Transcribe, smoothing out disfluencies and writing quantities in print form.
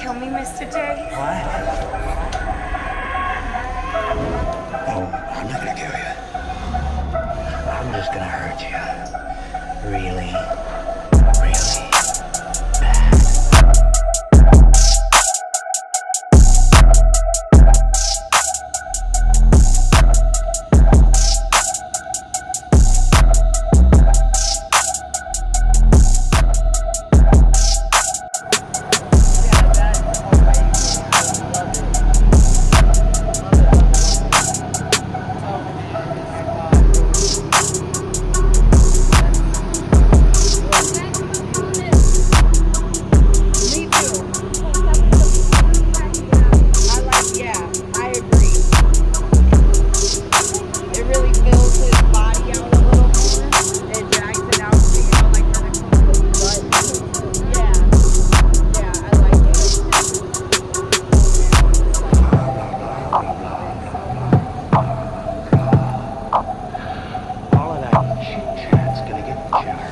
kill me, Mr. J? What? Oh, I'm not gonna kill you. I'm just gonna hurt you. Really, really bad. All of that chit-chat's gonna get you